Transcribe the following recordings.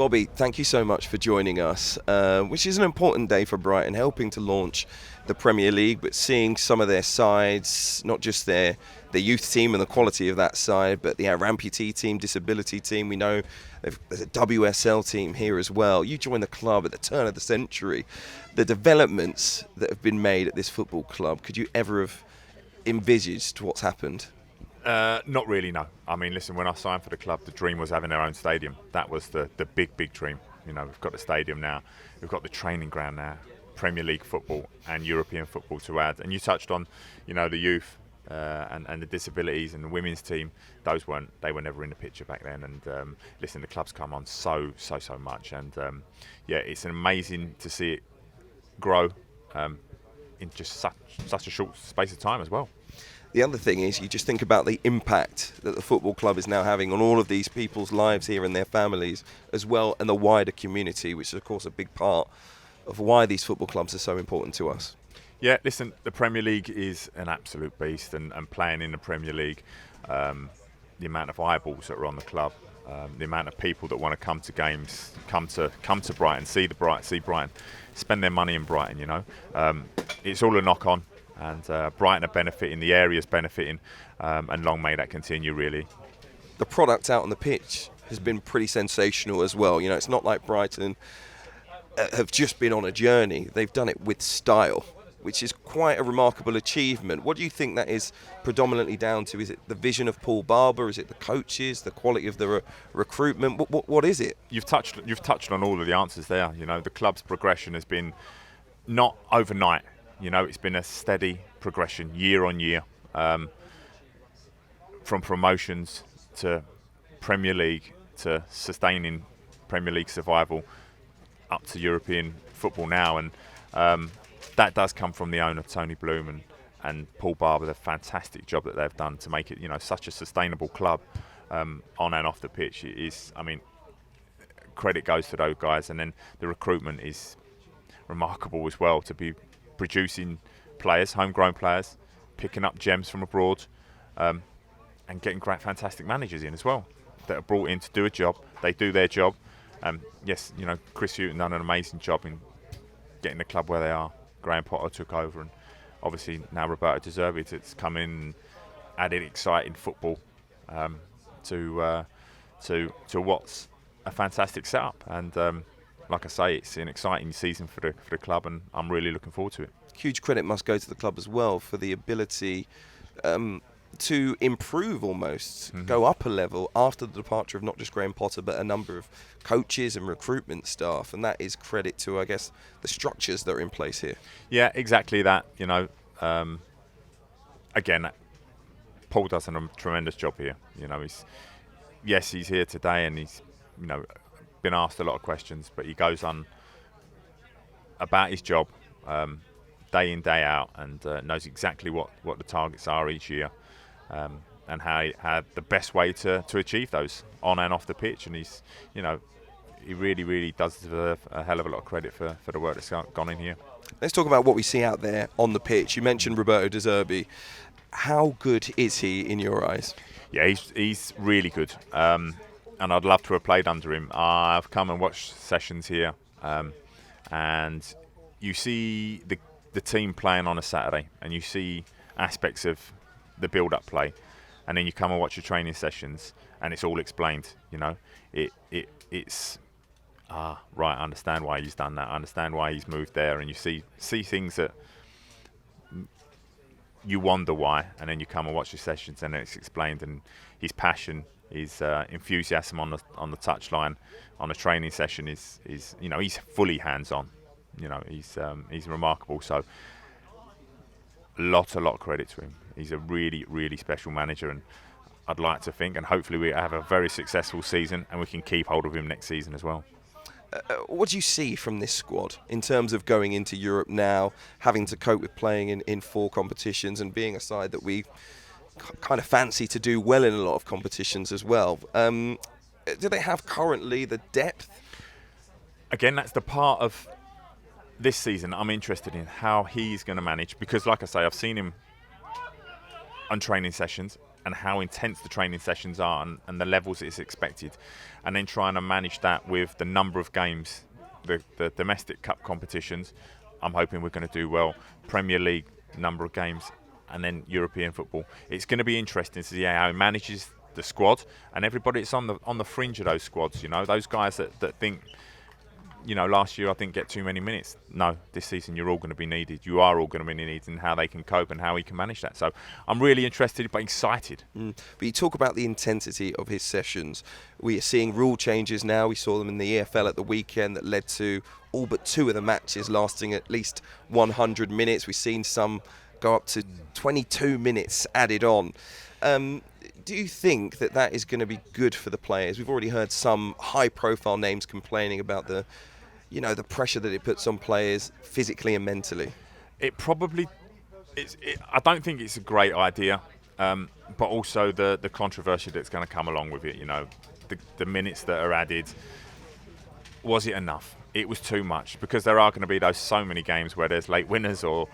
Bobby, thank you so much for joining us, which is an important day for Brighton, helping to launch the Premier League, but seeing some of their sides, not just their youth team and the quality of that side, but the amputee team, disability team. We know there's a WSL team here as well. You joined the club at the turn of the century. The developments that have been made at this football club, could you ever have envisaged what's happened? Not really, no. I mean, listen, when I signed for the club, the dream was having their own stadium. That was the big dream. You know, we've got the stadium now, we've got the training ground now, Premier League football and European football to add. And you touched on, you know, the youth and the disabilities and the women's team. They were never in the picture back then. And listen, the club's come on so much. And yeah, it's amazing to see it grow in just such a short space of time as well. The other thing is, you just think about the impact that the football club is now having on all of these people's lives here and their families as well, and the wider community, which is of course a big part of why these football clubs are so important to us. Yeah, listen, the Premier League is an absolute beast, and playing in the Premier League, the amount of eyeballs that are on the club, the amount of people that want to come to games, come to Brighton, see Brighton, spend their money in Brighton. You know, it's all a knock on. And Brighton are benefiting, the area's benefiting, and long may that continue, really. The product out on the pitch has been pretty sensational as well. You know, it's not like Brighton have just been on a journey. They've done it with style, which is quite a remarkable achievement. What do you think that is predominantly down to? Is it the vision of Paul Barber? Is it the coaches, the quality of the recruitment? What is it? You've touched on all of the answers there. You know, the club's progression has been not overnight. You know, it's been a steady progression year on year, from promotions to Premier League to sustaining Premier League survival up to European football now. And that does come from the owner, Tony Bloom, and Paul Barber, the fantastic job that they've done to make it, you know, such a sustainable club on and off the pitch. It is, I mean, credit goes to those guys. And then the recruitment is remarkable as well, to be producing players, homegrown players, picking up gems from abroad, and getting great, fantastic managers in as well that are brought in to do a job. They do their job. Yes, you know, Chris Hughton done an amazing job in getting the club where they are. Graham Potter took over, and obviously now Roberto Zerbi that's come in and added exciting football to what's a fantastic setup. And like I say, it's an exciting season for the club, and I'm really looking forward to it. Huge credit must go to the club as well for the ability to improve almost, go up a level after the departure of not just Graham Potter, but a number of coaches and recruitment staff. And that is credit to, I guess, the structures that are in place here. Yeah, exactly that. You know, again, Paul does a tremendous job here. You know, he's here today, and he's, you know, been asked a lot of questions, but he goes on about his job day in, day out, and knows exactly what the targets are each year, and how the best way to achieve those on and off the pitch. And he's, you know, he really does deserve a hell of a lot of credit for the work that's gone in here. Let's talk about what we see out there on the pitch. You mentioned Roberto Zerbi. How good is he in your eyes? Yeah, he's really good. And I'd love to have played under him. I've come and watched sessions here, and you see the team playing on a Saturday, and you see aspects of the build-up play, and then you come and watch your training sessions, and it's all explained. You know, it's right. I understand why he's done that. I understand why he's moved there, and you see things that you wonder why, and then you come and watch the sessions, and it's explained. And his passion, his enthusiasm on the touchline, on a training session is you know, he's fully hands-on. You know, he's remarkable. So a lot of credit to him. He's a really special manager, and I'd like to think, and hopefully we have a very successful season, and we can keep hold of him next season as well. What do you see from this squad in terms of going into Europe now, having to cope with playing in 4 competitions, and being a side that we kind of fancy to do well in a lot of competitions as well? Do they have currently the depth? Again, that's the part of this season I'm interested in, how he's going to manage, because like I say, I've seen him on training sessions, and how intense the training sessions are and the levels it's expected, and then trying to manage that with the number of games, the domestic cup competitions. I'm hoping we're going to do well. Premier League number of games, and then European football. It's going to be interesting to see how he manages the squad and everybody that's on the fringe of those squads. You know, those guys that think, you know, last year I didn't get too many minutes. No, this season you're all going to be needed. You are all going to be needed, and how they can cope and how he can manage that. So I'm really interested but excited. But you talk about the intensity of his sessions. We are seeing rule changes now. We saw them in the EFL at the weekend that led to all but 2 of the matches lasting at least 100 minutes. We've seen some go up to 22 minutes added on. Do you think that is going to be good for the players? We've already heard some high-profile names complaining about the pressure that it puts on players physically and mentally. It probably is. I don't think it's a great idea, but also the controversy that's going to come along with it. You know, the minutes that are added. Was it enough? It was too much, because there are going to be those so many games where there's late winners or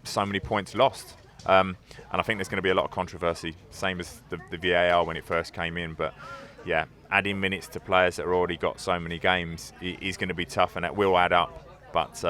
so many points lost. And I think there's going to be a lot of controversy, same as the VAR when it first came in. But yeah, adding minutes to players that have already got so many games is going to be tough, and that will add up. But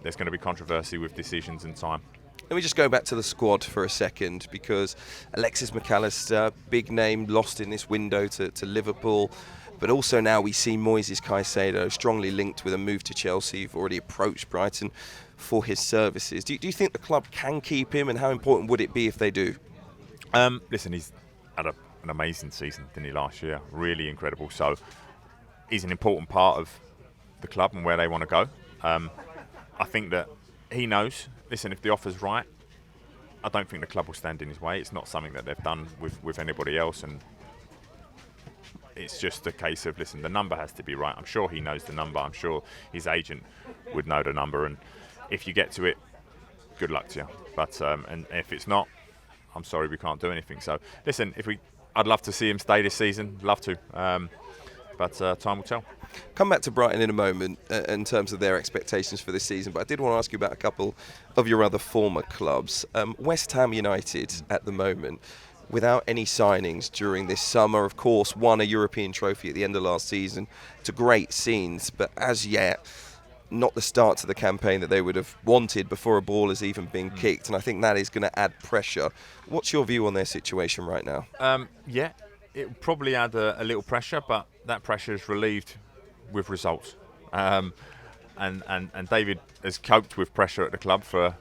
there's going to be controversy with decisions and time. Let me just go back to the squad for a second, because Alexis McAllister, big name, lost in this window to Liverpool. But also now we see Moises Caicedo strongly linked with a move to Chelsea. You've already approached Brighton for his services. Do you think the club can keep him, and how important would it be if they do? Listen, he's had an amazing season, didn't he, last year? Really incredible. So he's an important part of the club and where they want to go. I think that he knows, listen, if the offer's right, I don't think the club will stand in his way. It's not something that they've done with anybody else, and it's just a case of, listen, the number has to be right. I'm sure he knows the number. I'm sure his agent would know the number, and if you get to it, good luck to you. But and if it's not, I'm sorry, we can't do anything. So listen, I'd love to see him stay this season. Love to, but time will tell. Come back to Brighton in a moment in terms of their expectations for this season, but I did want to ask you about a couple of your other former clubs. West Ham United at the moment, without any signings during this summer, of course, won a European trophy at the end of last season. To great scenes, but as yet, not the start to the campaign that they would have wanted before a ball has even been kicked, and I think that is going to add pressure. What's your view on their situation right now? Yeah, it will probably add a little pressure, but that pressure is relieved with results. And David has coped with pressure at the club for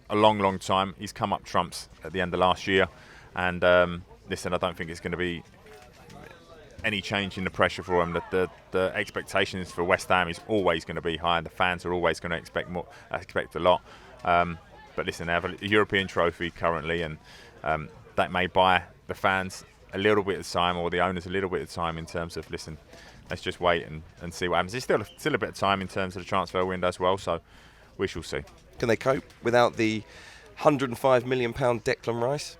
a long time. He's come up trumps at the end of last year, and listen, I don't think it's going to be any change in the pressure for him. The expectations for West Ham is always going to be high, and the fans are always going to expect a lot. But listen, they have a European trophy currently, and that may buy the fans a little bit of time, or the owners a little bit of time, in terms of, listen, let's just wait and see what happens. There's still a bit of time in terms of the transfer window as well, so we shall see. Can they cope without the £105 million Declan Rice?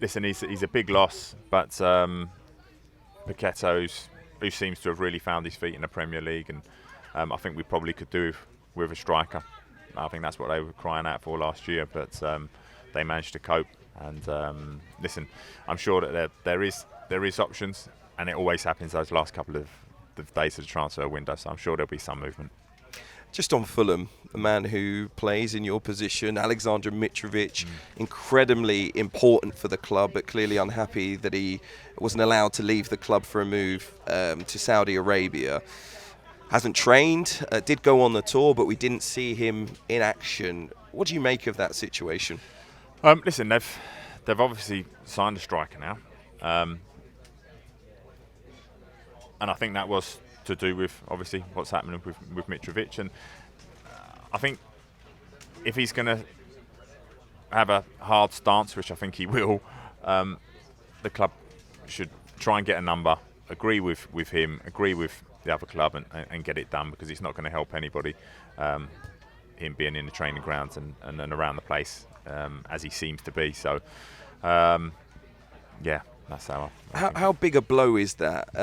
Listen, he's a big loss, but Paqueto's, who seems to have really found his feet in the Premier League, and I think we probably could do with a striker. I think that's what they were crying out for last year, but they managed to cope. And listen, I'm sure that there is options, and it always happens those last couple of the days of the transfer window, so I'm sure there'll be some movement. Just on Fulham, a man who plays in your position, Alexander Mitrovic, incredibly important for the club, but clearly unhappy that he wasn't allowed to leave the club for a move to Saudi Arabia. Hasn't trained, did go on the tour, but we didn't see him in action. What do you make of that situation? Listen, they've obviously signed a striker now, and I think that was to do with, obviously, what's happening with Mitrovic. And I think if he's going to have a hard stance, which I think he will, the club should try and get a number, agree with him, agree with the other club, and get it done, because it's not going to help anybody, him being in the training grounds and around the place, as he seems to be. So, yeah. That's how big a blow is that?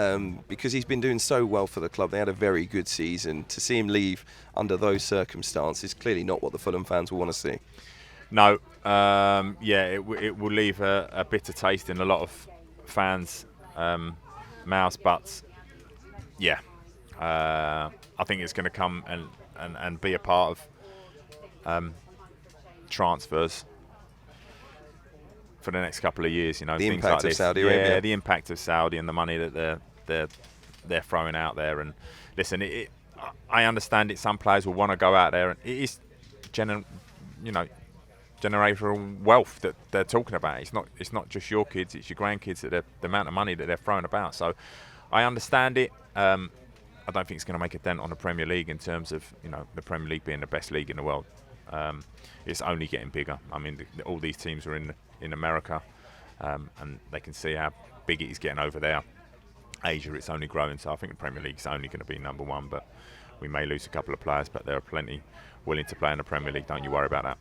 Because he's been doing so well for the club. They had a very good season. To see him leave under those circumstances, clearly not what the Fulham fans will want to see. No, it will leave a bitter taste in a lot of fans' mouths, but yeah, I think it's going to come and be a part of transfers for the next couple of years. You know, The things impact like of this. Saudi Arabia. Yeah, the impact of Saudi and the money that they're throwing out there. And listen, I understand it. Some players will want to go out there, and it is generational wealth that they're talking about. It's not just your kids, it's your grandkids, the amount of money that they're throwing about. So I understand it. I don't think it's going to make a dent on the Premier League in terms of the Premier League being the best league in the world. It's only getting bigger. I mean, all these teams are in America, and they can see how big it is getting over there. Asia, it's only growing, so I think the Premier League is only going to be number one, but we may lose a couple of players, but there are plenty willing to play in the Premier League. Don't you worry about that.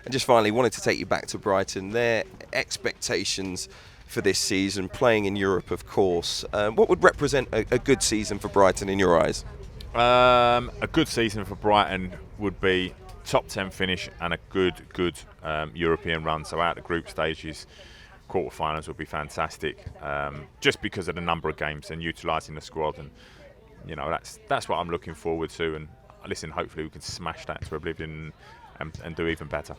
And just finally, wanted to take you back to Brighton. Their expectations for this season, playing in Europe, of course. What would represent a good season for Brighton in your eyes? A good season for Brighton would be top 10 finish and a good European run. So out the group stages, quarterfinals would be fantastic. Just because of the number of games and utilising the squad, and that's what I'm looking forward to. And listen, hopefully we can smash that to oblivion and do even better.